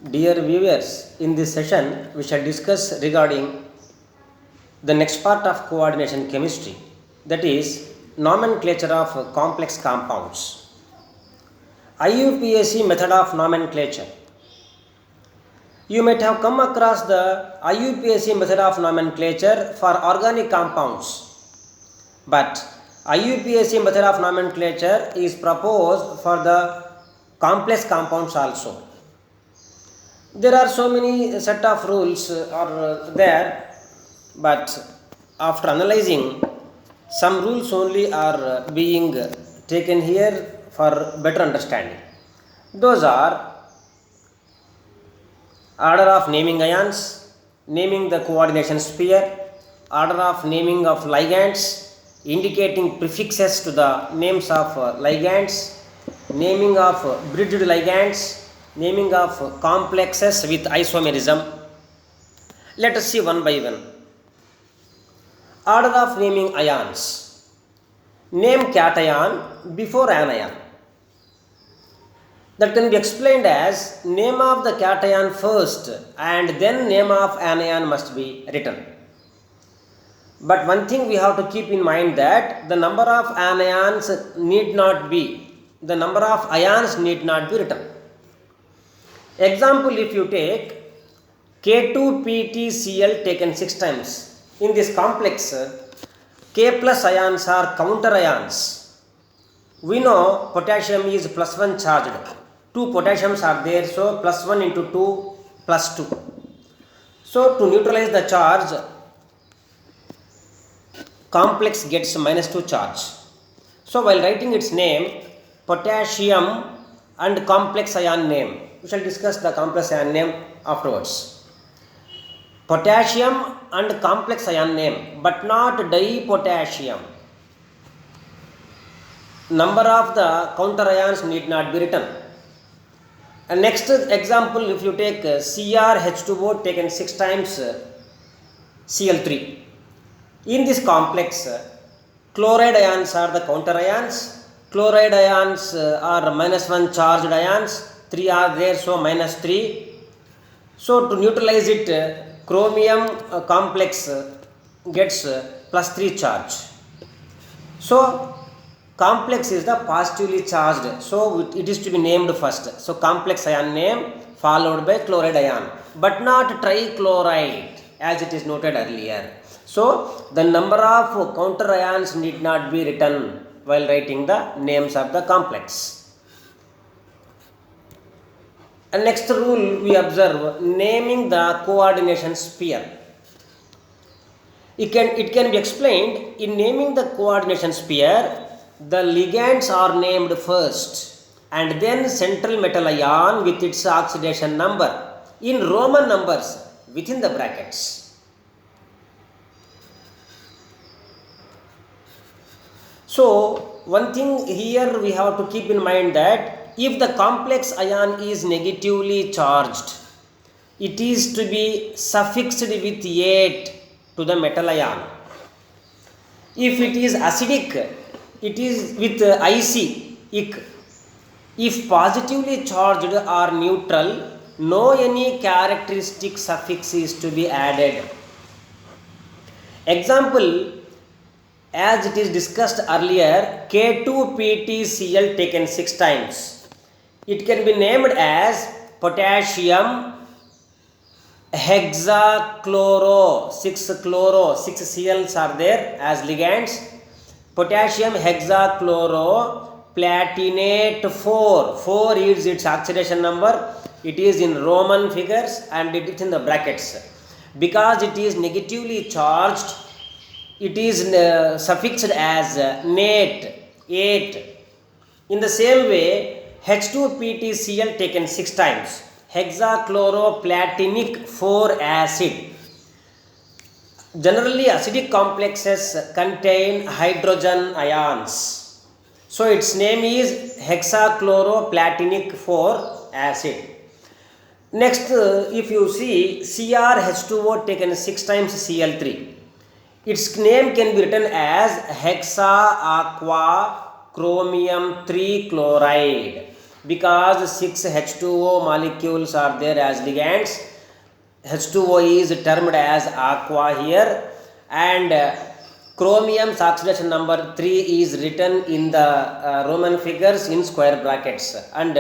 Dear viewers, in this session we shall discuss regarding the next part of coordination chemistry, that is nomenclature of complex compounds. IUPAC method of nomenclature. You might have come across the IUPAC method of nomenclature for organic compounds, but IUPAC method of nomenclature is proposed for the complex compounds also. There are so many set of rules are there, but after analyzing, some rules only are being taken here for better understanding. Those are order of naming ions, naming the coordination sphere, order of naming of ligands, indicating prefixes to the names of ligands, naming of bridged ligands, naming of complexes with isomerism. Let us see one by one. Order of naming ions. Name cation before anion. That can be explained as name of the cation first and then name of anion must be written. But one thing we have to keep in mind that the number of anions need not be, the number of ions need not be written. Example, if you take K2PtCl taken 6 times, in this complex K plus ions are counter ions. We know potassium is plus 1 charged, 2 potassiums are there, so plus 1 into 2 plus 2. So to neutralize the charge, complex gets minus 2 charge. So while writing its name, potassium and complex ion name, we shall discuss the complex ion name afterwards. Potassium and complex ion name, but not dipotassium. Number of the counter ions need not be written. And next example, if you take CrH2O taken 6 times Cl3. In this complex, chloride ions are the counter ions. Chloride ions are minus 1 charged ions. 3 are there, so minus 3. So to neutralize it, chromium complex gets plus 3 charge. So complex is the positively charged, so it is to be named first. So complex ion name followed by chloride ion, but not trichloride as it is noted earlier. So the number of counter ions need not be written while writing the names of the complex. And next rule we observe, naming the coordination sphere. It can be explained in naming the coordination sphere, the ligands are named first and then central metal ion with its oxidation number in Roman numbers within the brackets. So one thing here we have to keep in mind that if the complex ion is negatively charged, it is to be suffixed with 8 to the metal ion. If it is acidic, it is with IC. If positively charged or neutral, no any characteristic suffix is to be added. Example, as it is discussed earlier, K2PtCl taken 6 times. It can be named as potassium hexachloro, 6 Cls are there as ligands. Potassium hexachloro platinate 4 is its oxidation number. It is in Roman figures and it is in the brackets. Because it is negatively charged, it is suffixed as nate 8. In the same way, H2PtCl taken 6 times, hexachloroplatinic 4 acid. Generally acidic complexes contain hydrogen ions, so its name is hexachloroplatinic 4 acid. Next, if you see CrH2O taken 6 times Cl3, its name can be written as hexa aqua chromium 3 chloride. because 6 H2O molecules are there as ligands. H2O is termed as aqua here, and chromium's oxidation number 3 is written in the Roman figures in square brackets, and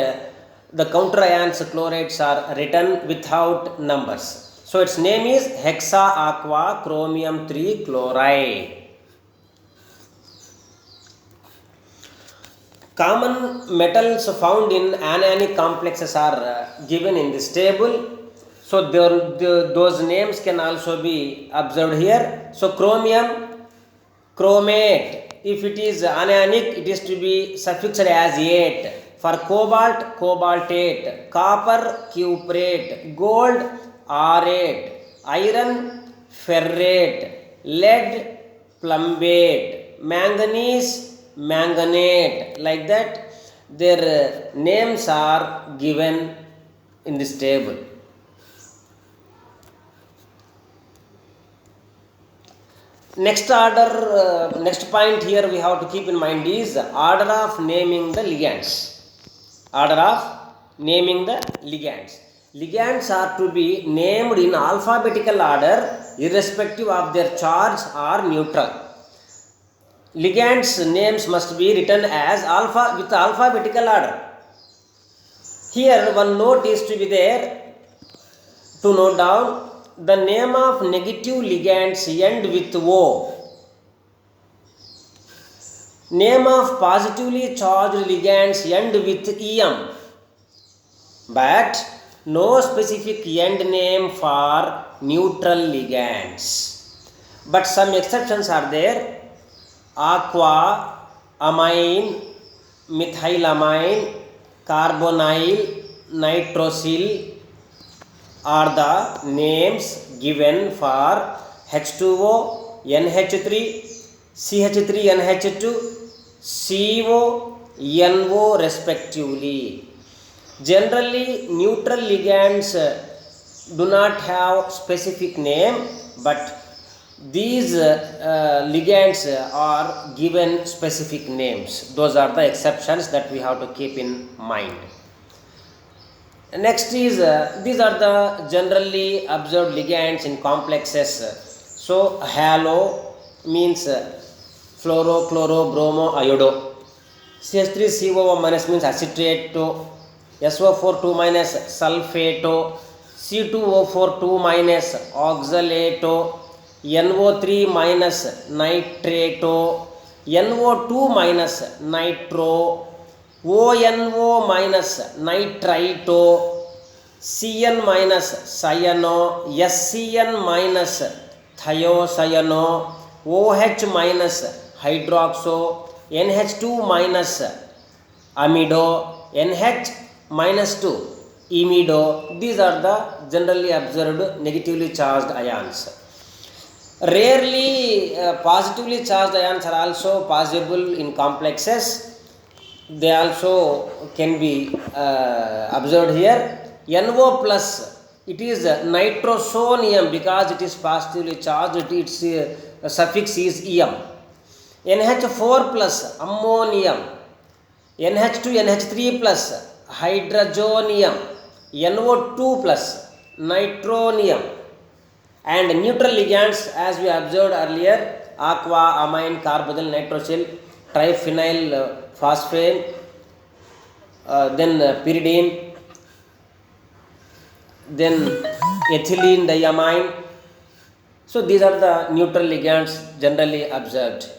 the counter ions chlorides are written without numbers. So its name is hexa aqua chromium 3 chloride. Common metals found in anionic complexes are given in this table. So those names can also be observed here. So chromium, chromate. If it is anionic, it is to be suffixed as ate. For cobalt, cobaltate. Copper, cuprate. Gold, aurate. Iron, ferrate. Lead, plumbate. Manganese, manganate. Like that, their names are given in this table. Next point here we have to keep in mind is order of naming the ligands. Order of naming the ligands. Ligands are to be named in alphabetical order irrespective of their charge or neutral. Ligands names must be written as with alphabetical order. Here one note is to be there to note down. The name of negative ligands end with O. Name of positively charged ligands end with EM. But no specific end name for neutral ligands. But some exceptions are there. Aqua, amine, methylamine, carbonyl, nitrosyl are the names given for H2O, NH3, CH3NH2, CO, NO respectively. Generally, neutral ligands do not have specific name, but these ligands are given specific names. Those are the exceptions that we have to keep in mind. Next is these are the generally observed ligands in complexes. So halo means fluoro, chloro, bromo, iodo. CH3COO minus means acetate. SO4 2 minus sulfate. C2O4 2 minus oxalate. NO3 minus nitrate. NO2 minus nitro. ONO minus nitrito, CN minus cyano, SCN minus thiocyano, OH minus hydroxo, NH2 minus amido, NH minus 2 imido. These are the generally observed negatively charged ions. Rarely positively charged ions are also possible in complexes. They also can be observed here. NO plus, it is nitrosonium because it is positively charged, its suffix is EM. NH4 plus ammonium, NH2 NH3 plus hydrogonium, NO2 plus nitronium. And neutral ligands, as we observed earlier, aqua, amine, carbonyl, nitrosyl, triphenyl phosphane, then pyridine, then ethylene diamine. So these are the neutral ligands generally observed.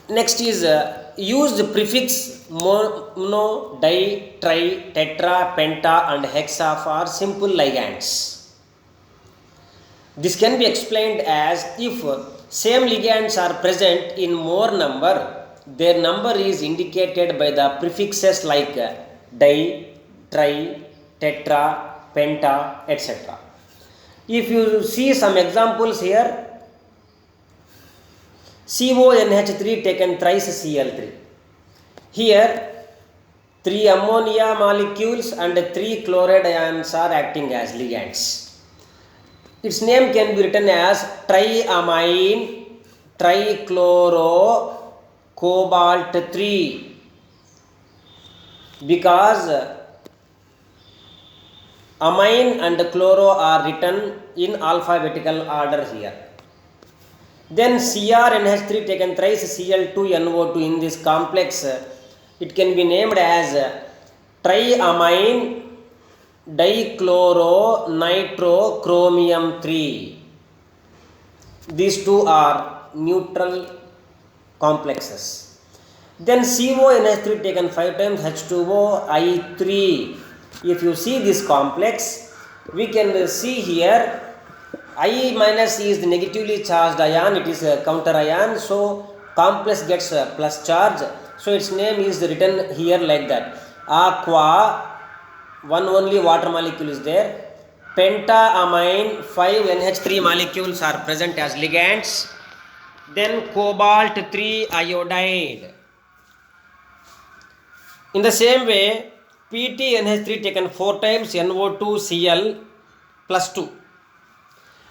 Next is used prefix mono, di, tri, tetra, penta and hexa for simple ligands. This can be explained as if same ligands are present in more number, their number is indicated by the prefixes like di, tri, tetra, penta, etc. If you see some examples here, CONH3 taken thrice Cl3. Here 3 ammonia molecules and 3 chloride ions are acting as ligands. Its name can be written as triamine, trichloro, cobalt 3, because amine and chloro are written in alphabetical order here. Then CrNH3 taken thrice Cl2NO2 in this complex, it can be named as triamine dichloronitrochromium 3. These two are neutral complexes. Then CONH3 taken 5 times H2O I3. If you see this complex, we can see here I minus is the negatively charged ion, it is a counter ion, so complex gets a plus charge, so its name is written here like that. Aqua, one only water molecule is there, pentaamine 5 NH3 molecules are present as ligands, then cobalt 3 iodide. In the same way, PtNH3 taken 4 times NO2Cl plus 2.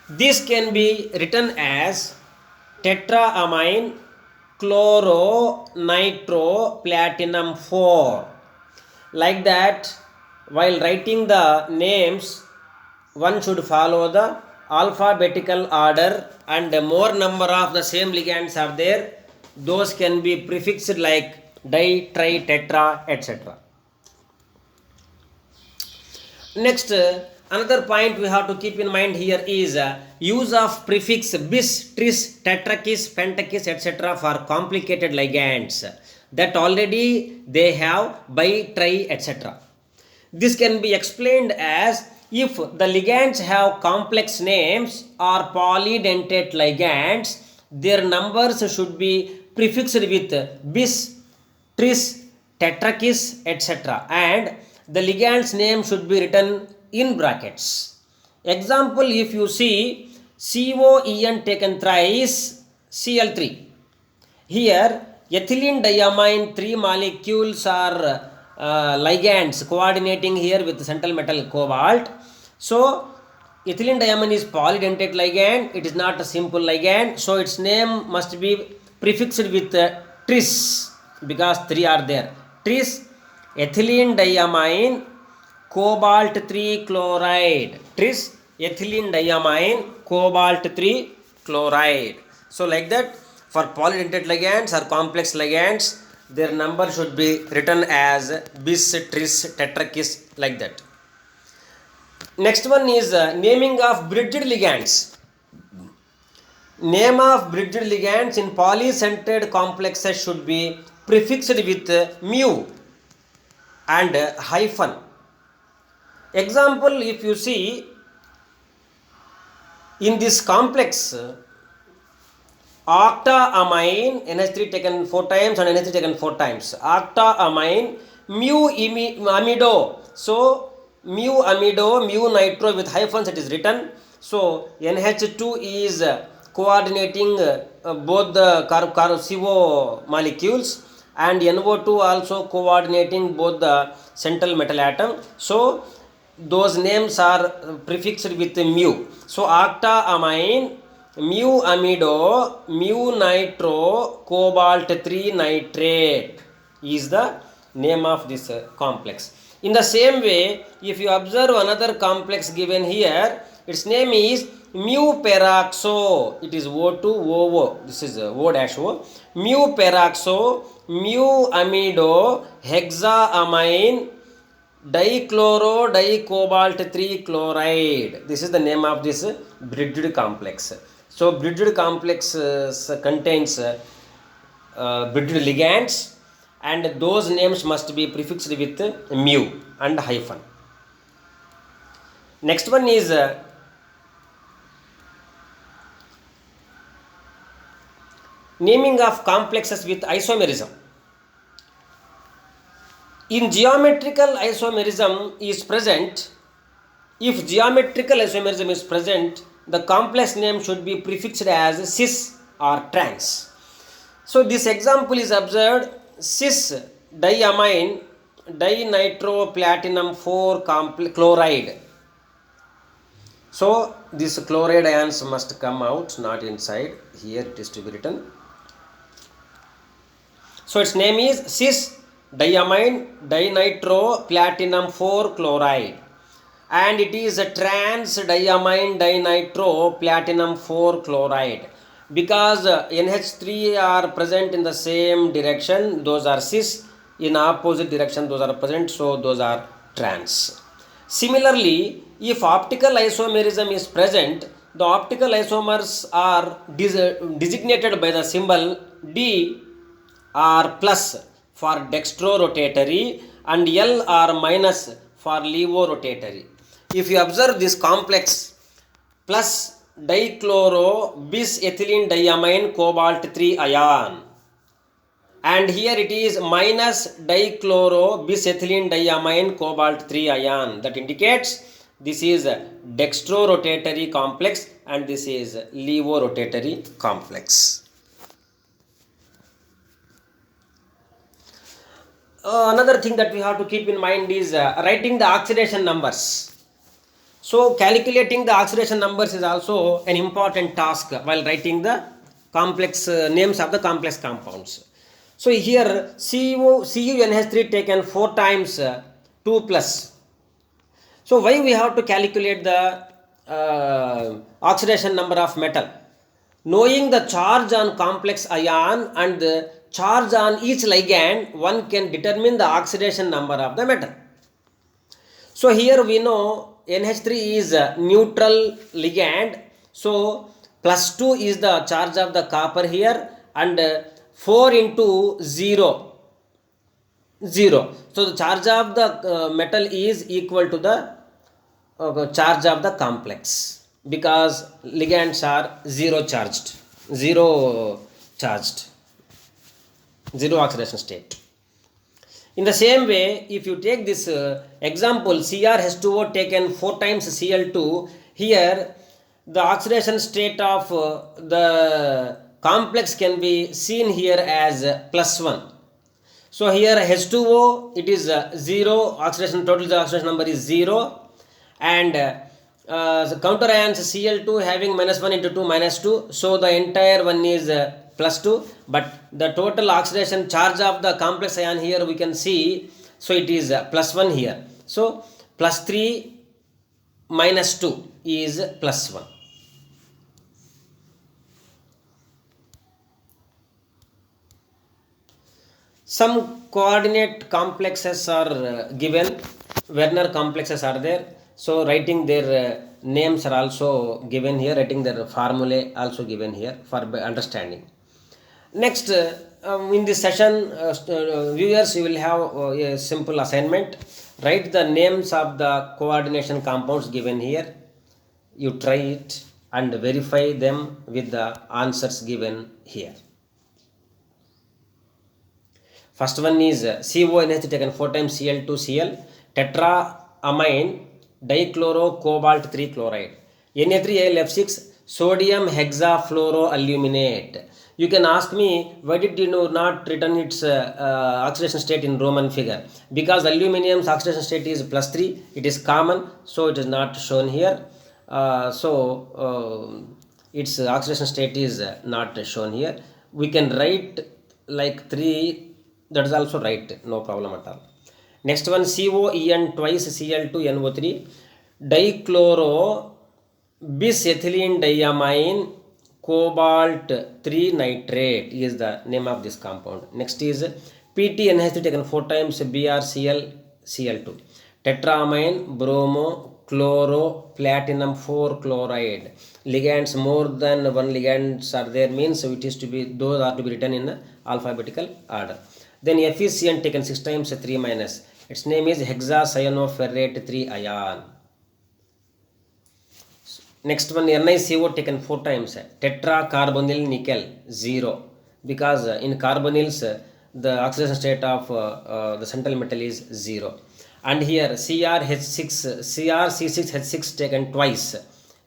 This can be written as tetraamine chloro-nitro-platinum 4. Like that, while writing the names, one should follow the alphabetical order, and more number of the same ligands are there. Those can be prefixed like di, tri, tetra, etc. Next, another point we have to keep in mind here is use of prefix bis, tris, tetrakis, pentakis, etc. for complicated ligands that already they have bi, tri, etc. This can be explained as if the ligands have complex names or polydentate ligands, their numbers should be prefixed with bis, tris, tetrakis, etc. and the ligand's name should be written in brackets. Example, if you see COEN taken thrice Cl3. Here ethylene diamine 3 molecules are ligands coordinating here with central metal cobalt. So ethylene diamine is polydentate ligand, it is not a simple ligand, so its name must be prefixed with tris because 3 are there. Tris, ethylene diamine cobalt 3 chloride. Tris, ethylene diamine cobalt 3 chloride. So like that, for polydentate ligands or complex ligands, their number should be written as bis, tris, tetrakis, like that. Next one is naming of bridged ligands. Name of bridged ligands in polycentered complexes should be prefixed with mu and hyphen. Example, if you see in this complex, octaamine NH3 taken 4 times and NH3 taken 4 times, octaamine mu amido, so mu amido, mu nitro with hyphens it is written, so NH2 is coordinating both the CO molecules and NO2 also coordinating both the central metal atom, so those names are prefixed with mu. So octaamine, mu amido, mu nitro, cobalt 3 nitrate is the name of this complex. In the same way, if you observe another complex given here, its name is mu peroxo, it is O2OO, this is O-O, mu peroxo, mu amido, hexaamine, dichloro dicobalt 3 chloride. This is the name of this bridged complex. So bridged complex contains bridged ligands, and those names must be prefixed with mu and hyphen. Next one is naming of complexes with isomerism. In geometrical isomerism is present, if geometrical isomerism is present, the complex name should be prefixed as cis or trans. So this example is observed, cis diamine dinitro-platinum 4 chloride. So these chloride ions must come out, not inside. Here it is to be written. So its name is cis diamine dinitro platinum 4 chloride, and it is a trans diamine dinitro platinum 4 chloride. Because NH3 are present in the same direction, those are cis. In opposite direction, those are present, so those are trans. Similarly, if optical isomerism is present, the optical isomers are designated by the symbol D or plus for dextrorotatory and L or minus for levorotatory. If you observe this complex plus dichloro bis ethylene diamine cobalt 3 ion, and here it is minus dichloro bis ethylene diamine cobalt 3 ion, that indicates this is a dextrorotatory complex and this is levorotatory complex. Another thing that we have to keep in mind is writing the oxidation numbers. So calculating the oxidation numbers is also an important task while writing the complex names of the complex compounds. So here CuNH3 taken 4 times 2 plus. So why we have to calculate the oxidation number of metal? Knowing the charge on complex ion and the charge on each ligand, one can determine the oxidation number of the metal. So here we know NH3 is a neutral ligand, so plus 2 is the charge of the copper here, and 4 into 0, 0. So the charge of the metal is equal to the charge of the complex, because ligands are zero charged, zero oxidation state. In the same way, if you take this example CrH2O taken 4 times Cl2, here the oxidation state of the complex can be seen here as plus 1. So here H2O, it is 0, oxidation total oxidation number is 0, and the counter ions Cl2 having minus 1 into 2 minus 2, so the entire one is plus 2, but the total oxidation charge of the complex ion here we can see, so it is plus 1 here. So plus 3 minus 2 is plus 1. Some coordinate complexes are given, Werner complexes are there, so writing their names are also given here, writing their formulae also given here for understanding. Next, in this session, viewers, you will have a simple assignment. Write the names of the coordination compounds given here. You try it and verify them with the answers given here. First one is CONH taken 4 times Cl2Cl tetraamine dichloro cobalt 3 chloride, Na3Al F6 sodium hexafluoroaluminate. You can ask me, why did you not written its oxidation state in Roman figure? Because aluminum's oxidation state is plus 3, it is common, so it is not shown here. Its oxidation state is not shown here. We can write like 3, that is also right, no problem at all. Next one, COEN twice Cl2NO3 dichloro bis ethylene diamine cobalt 3 nitrate is the name of this compound. Next is PTNH3 taken 4 times BrCl2 tetraamine bromo chloro platinum 4 chloride. Ligands more than one ligands are there, means it is to be, those are to be written in alphabetical order. Then FeCN taken 6 times 3 minus, its name is hexacyanoferrate 3 ion. Next one, NiCO taken 4 times tetracarbonyl nickel 0, because in carbonyls the oxidation state of the central metal is 0. And here CrC6H6 taken twice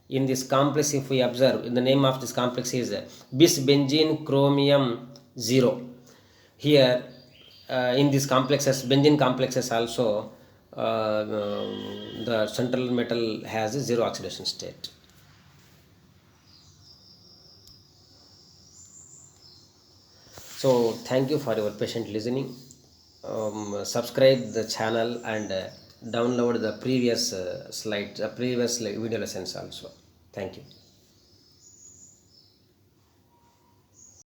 in this complex. If we observe, in the name of this complex is bis benzene chromium 0. Here in these complexes, benzene complexes also, the central metal has a 0 oxidation state. So thank you for your patient listening. Subscribe the channel and download the previous slides, previous video lessons also. Thank you.